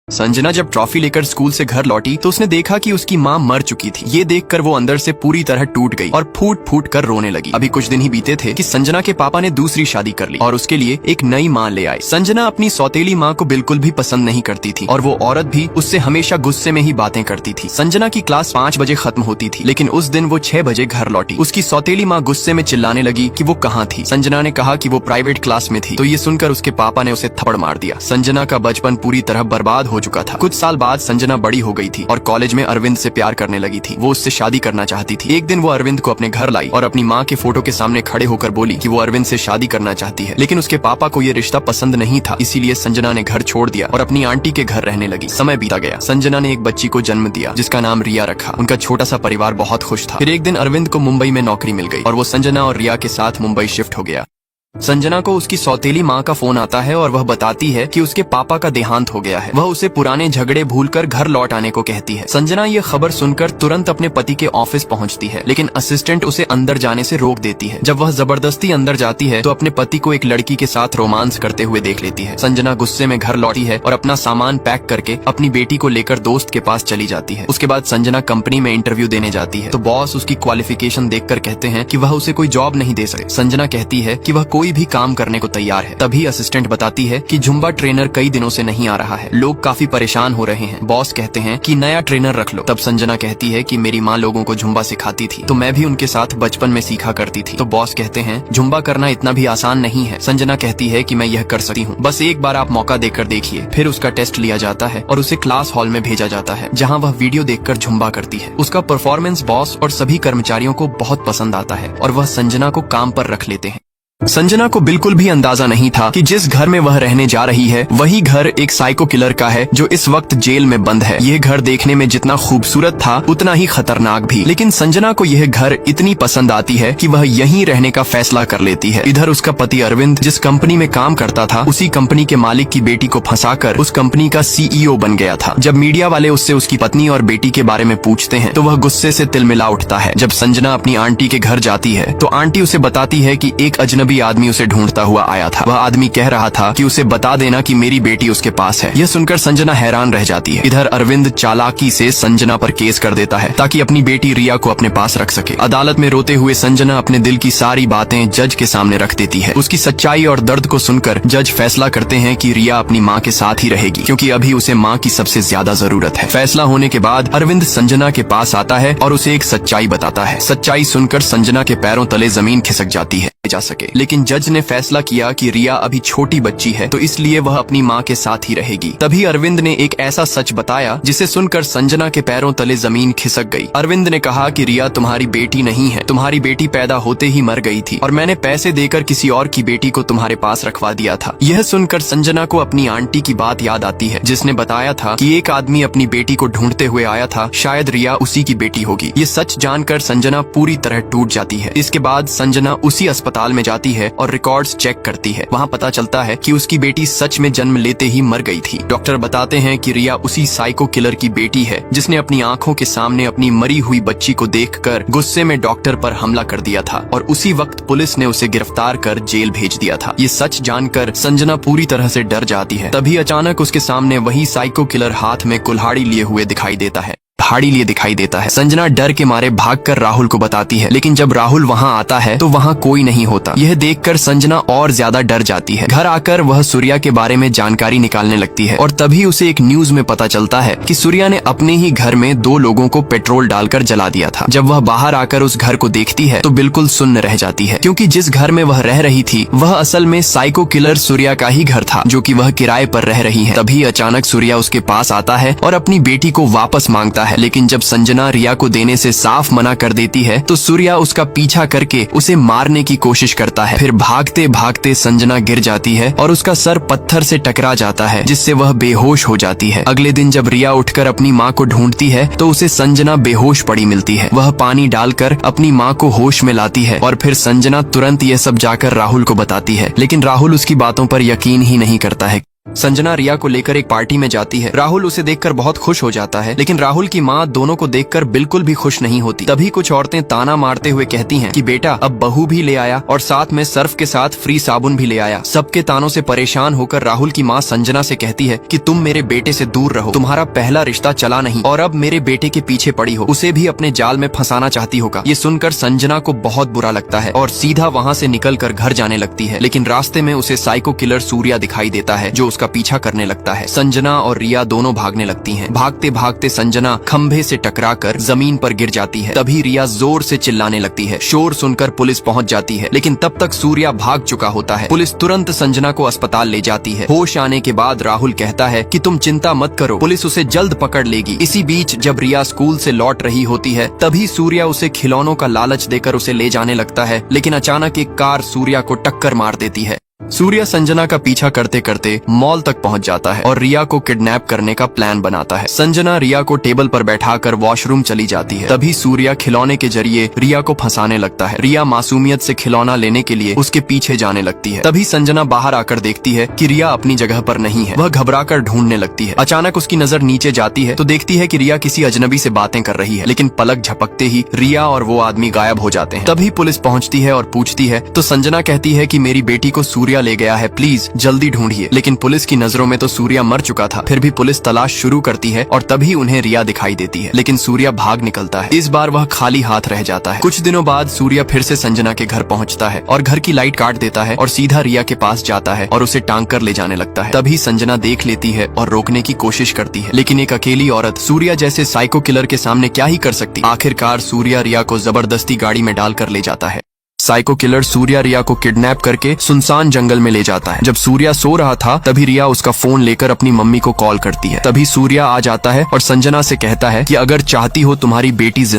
संजना जब ट्रॉफी लेकर स्कूल से घर लौटी तो उसने देखा कि उसकी माँ मर चुकी थी। ये देखकर वो अंदर से पूरी तरह टूट गई और फूट फूट कर रोने लगी। अभी कुछ दिन ही बीते थे कि संजना के पापा ने दूसरी शादी कर ली और उसके लिए एक नई माँ ले आए। संजना अपनी सौतेली माँ को बिल्कुल भी पसंद नहीं करती थी और वो औरत भी उससे हमेशा गुस्से में ही बातें करती थी। संजना की क्लास 5 बजे खत्म होती थी, लेकिन उस दिन वो 6 बजे घर लौटी। उसकी सौतेली माँ गुस्से में चिल्लाने लगी कि वो कहाँ थी। संजना ने कहा कि वो प्राइवेट क्लास में थी, तो ये सुनकर उसके पापा ने उसे थप्पड़ मार दिया। संजना का बचपन पूरी तरह बर्बाद हो चुका था। कुछ साल बाद संजना बड़ी हो गई थी और कॉलेज में अरविंद से प्यार करने लगी थी। वो उससे शादी करना चाहती थी। एक दिन वो अरविंद को अपने घर लाई और अपनी माँ के फोटो के सामने खड़े होकर बोली कि वो अरविंद से शादी करना चाहती है, लेकिन उसके पापा को ये रिश्ता पसंद नहीं था। इसीलिए संजना ने घर छोड़ दिया और अपनी आंटी के घर रहने लगी। समय बीता गया। संजना ने एक बच्ची को जन्म दिया जिसका नाम रिया रखा। उनका छोटा सा परिवार बहुत खुश था। फिर एक दिन अरविंद को मुंबई में नौकरी मिल गई और वो संजना और रिया के साथ मुंबई शिफ्ट हो गया। संजना को उसकी सौतेली माँ का फोन आता है और वह बताती है कि उसके पापा का देहांत हो गया है। वह उसे पुराने झगड़े भूलकर घर लौट आने को कहती है। संजना ये खबर सुनकर तुरंत अपने पति के ऑफिस पहुंचती है, लेकिन असिस्टेंट उसे अंदर जाने से रोक देती है। जब वह जबरदस्ती अंदर जाती है तो अपने पति को एक लड़की के साथ रोमांस करते हुए देख लेती है। संजना गुस्से में घर लौटी है और अपना सामान पैक करके अपनी बेटी को लेकर दोस्त के पास चली जाती है। उसके बाद संजना कंपनी में इंटरव्यू देने जाती है तो बॉस उसकी क्वालिफिकेशन देखकर कहते हैं कि वह उसे कोई जॉब नहीं दे सकते। संजना कहती है कि वह कोई भी काम करने को तैयार है। तभी असिस्टेंट बताती है कि जुम्बा ट्रेनर कई दिनों से नहीं आ रहा है, लोग काफी परेशान हो रहे हैं। बॉस कहते हैं कि नया ट्रेनर रख लो। तब संजना कहती है कि मेरी माँ लोगों को जुम्बा सिखाती थी तो मैं भी उनके साथ बचपन में सीखा करती थी। तो बॉस कहते हैं जुम्बा करना इतना भी आसान नहीं है। संजना कहती है कि मैं यह कर सकती हूँ, बस एक बार आप मौका देकर देखिए। फिर उसका टेस्ट लिया जाता है और उसे क्लास हॉल में भेजा जाता है जहाँ वह वीडियो देखकर जुम्बा करती है। उसका परफॉर्मेंस बॉस और सभी कर्मचारियों को बहुत पसंद आता है और वह संजना को काम पर रख लेते हैं। संजना को बिल्कुल भी अंदाजा नहीं था कि जिस घर में वह रहने जा रही है वही घर एक साइको किलर का है जो इस वक्त जेल में बंद है। यह घर देखने में जितना खूबसूरत था उतना ही खतरनाक भी, लेकिन संजना को यह घर इतनी पसंद आती है कि वह यहीं रहने का फैसला कर लेती है। इधर उसका पति अरविंद जिस कंपनी में काम करता था उसी कंपनी के मालिक की बेटी को फंसाकर उस कंपनी का CEO बन गया था। जब मीडिया वाले उससे उसकी पत्नी और बेटी के बारे में पूछते हैं तो वह गुस्से से तिलमिला उठता है। जब संजना अपनी आंटी के घर जाती है तो आंटी उसे बताती है कि एक अजनबी आदमी उसे ढूंढता हुआ आया था। वह आदमी कह रहा था कि उसे बता देना कि मेरी बेटी उसके पास है। यह सुनकर संजना हैरान रह जाती है। इधर अरविंद चालाकी से संजना पर केस कर देता है ताकि अपनी बेटी रिया को अपने पास रख सके। अदालत में रोते हुए संजना अपने दिल की सारी बातें जज के सामने रख देती है। उसकी सच्चाई और दर्द को सुनकर जज फैसला करते हैं कि रिया अपनी माँ के साथ ही रहेगी क्योंकि अभी उसे माँ की सबसे ज्यादा जरूरत है। फैसला होने के बाद अरविंद संजना के पास आता है और उसे एक सच्चाई बताता है। सच्चाई सुनकर संजना के पैरों तले जमीन खिसक जाती है जा सके, लेकिन जज ने फैसला किया कि रिया अभी छोटी बच्ची है तो इसलिए वह अपनी माँ के साथ ही रहेगी। तभी अरविंद ने एक ऐसा सच बताया जिसे सुनकर संजना के पैरों तले जमीन खिसक गई। अरविंद ने कहा कि रिया तुम्हारी बेटी नहीं है, तुम्हारी बेटी पैदा होते ही मर गई थी और मैंने पैसे देकर किसी और की बेटी को तुम्हारे पास रखवा दिया था। यह सुनकर संजना को अपनी आंटी की बात याद आती है जिसने बताया था कि एक आदमी अपनी बेटी को ढूंढते हुए आया था, शायद रिया उसी की बेटी होगी। ये सच जानकर संजना पूरी तरह टूट जाती है। इसके बाद संजना उसी अस्पताल में जाती है और रिकॉर्ड्स चेक करती है। वहाँ पता चलता है कि उसकी बेटी सच में जन्म लेते ही मर गई थी। डॉक्टर बताते हैं कि रिया उसी साइको किलर की बेटी है जिसने अपनी आंखों के सामने अपनी मरी हुई बच्ची को देखकर गुस्से में डॉक्टर पर हमला कर दिया था और उसी वक्त पुलिस ने उसे गिरफ्तार कर जेल भेज दिया था। ये सच जानकर संजना पूरी तरह से डर जाती है। तभी अचानक उसके सामने वही साइको किलर हाथ में कुल्हाड़ी लिए हुए दिखाई देता है। संजना डर के मारे भागकर राहुल को बताती है, लेकिन जब राहुल वहां आता है तो वहां कोई नहीं होता। यह देखकर संजना और ज्यादा डर जाती है। घर आकर वह सूर्या के बारे में जानकारी निकालने लगती है और तभी उसे एक न्यूज में पता चलता है कि सूर्या ने अपने ही घर में 2 लोगों को पेट्रोल डालकर जला दिया था। जब वह बाहर आकर उस घर को देखती है तो बिल्कुल सुन्न रह जाती है क्योंकि जिस घर में वह रह रही थी वह असल में साइको किलर सूर्या का ही घर था जो कि वह किराए पर रह रही है। तभी अचानक सूर्या उसके पास आता है और अपनी बेटी को वापस मांगता है, लेकिन जब संजना रिया को देने से साफ मना कर देती है तो सूर्या उसका पीछा करके उसे मारने की कोशिश करता है। फिर भागते भागते संजना गिर जाती है और उसका सर पत्थर से टकरा जाता है जिससे वह बेहोश हो जाती है। अगले दिन जब रिया उठकर अपनी माँ को ढूंढती है तो उसे संजना बेहोश पड़ी मिलती है। वह पानी डालकर अपनी माँ को होश में लाती है और फिर संजना तुरंत ये सब जाकर राहुल को बताती है, लेकिन राहुल उसकी बातों पर यकीन ही नहीं करता है। संजना रिया को लेकर एक पार्टी में जाती है। राहुल उसे देखकर बहुत खुश हो जाता है, लेकिन राहुल की माँ दोनों को देखकर बिल्कुल भी खुश नहीं होती। तभी कुछ औरतें ताना मारते हुए कहती हैं कि बेटा अब बहू भी ले आया और साथ में सर्फ के साथ फ्री साबुन भी ले आया। सबके तानों से परेशान होकर राहुल की माँ संजना से कहती है कि तुम मेरे बेटे से दूर रहो, तुम्हारा पहला रिश्ता चला नहीं और अब मेरे बेटे के पीछे पड़ी हो, उसे भी अपने जाल में फंसाना चाहती होगा। ये सुनकर संजना को बहुत बुरा लगता है और सीधा वहाँ से निकल कर घर जाने लगती है, लेकिन रास्ते में उसे साइको किलर सूर्या दिखाई देता है जो उसका पीछा करने लगता है। संजना और रिया दोनों भागने लगती हैं। भागते भागते संजना खंभे से टकराकर जमीन पर गिर जाती है। तभी रिया जोर से चिल्लाने लगती है। शोर सुनकर पुलिस पहुंच जाती है, लेकिन तब तक सूर्या भाग चुका होता है। पुलिस तुरंत संजना को अस्पताल ले जाती है। होश आने के बाद राहुल कहता है कि तुम चिंता मत करो, पुलिस उसे जल्द पकड़ लेगी। इसी बीच जब रिया स्कूल से लौट रही होती है, तभी सूर्या उसे खिलौनों का लालच देकर उसे ले जाने लगता है, लेकिन अचानक एक कार सूर्या को टक्कर मार देती है। सूर्या संजना का पीछा करते करते मॉल तक पहुंच जाता है और रिया को किडनैप करने का प्लान बनाता है। संजना रिया को टेबल पर बैठाकर वॉशरूम चली जाती है। तभी सूर्या खिलौने के जरिए रिया को फंसाने लगता है। रिया मासूमियत से खिलौना लेने के लिए उसके पीछे जाने लगती है। तभी संजना बाहर आकर देखती है कि रिया अपनी जगह पर नहीं है। वह घबराकर ढूंढने लगती है। अचानक उसकी नजर नीचे जाती है तो देखती है कि रिया किसी अजनबी से बातें कर रही है, लेकिन पलक झपकते ही रिया और वो आदमी गायब हो जाते हैं। तभी पुलिस पहुंचती है और पूछती है तो संजना कहती है कि मेरी बेटी को सूर्या ले गया है, प्लीज जल्दी ढूंढिए। लेकिन पुलिस की नजरों में तो सूर्या मर चुका था। फिर भी पुलिस तलाश शुरू करती है और तभी उन्हें रिया दिखाई देती है, लेकिन सूर्या भाग निकलता है। इस बार वह खाली हाथ रह जाता है। कुछ दिनों बाद सूर्या फिर से संजना के घर पहुंचता है और घर की लाइट काट देता है और सीधा रिया के पास जाता है और उसे टांग कर ले जाने लगता है। तभी संजना देख लेती है और रोकने की कोशिश करती है, लेकिन एक अकेली औरत सूर्या जैसे साइको किलर के सामने क्या ही कर सकती। आखिरकार सूर्या रिया को जबरदस्ती गाड़ी में डालकर ले जाता है। साइको किलर सूर्या रिया को किडनैप करके सुनसान जंगल में ले जाता है। जब सूर्या सो रहा था तभी रिया उसका फोन लेकर अपनी मम्मी को कॉल करती है। तभी सूर्या आ जाता है और संजना से कहता है कि अगर चाहती हो तुम्हारी बेटी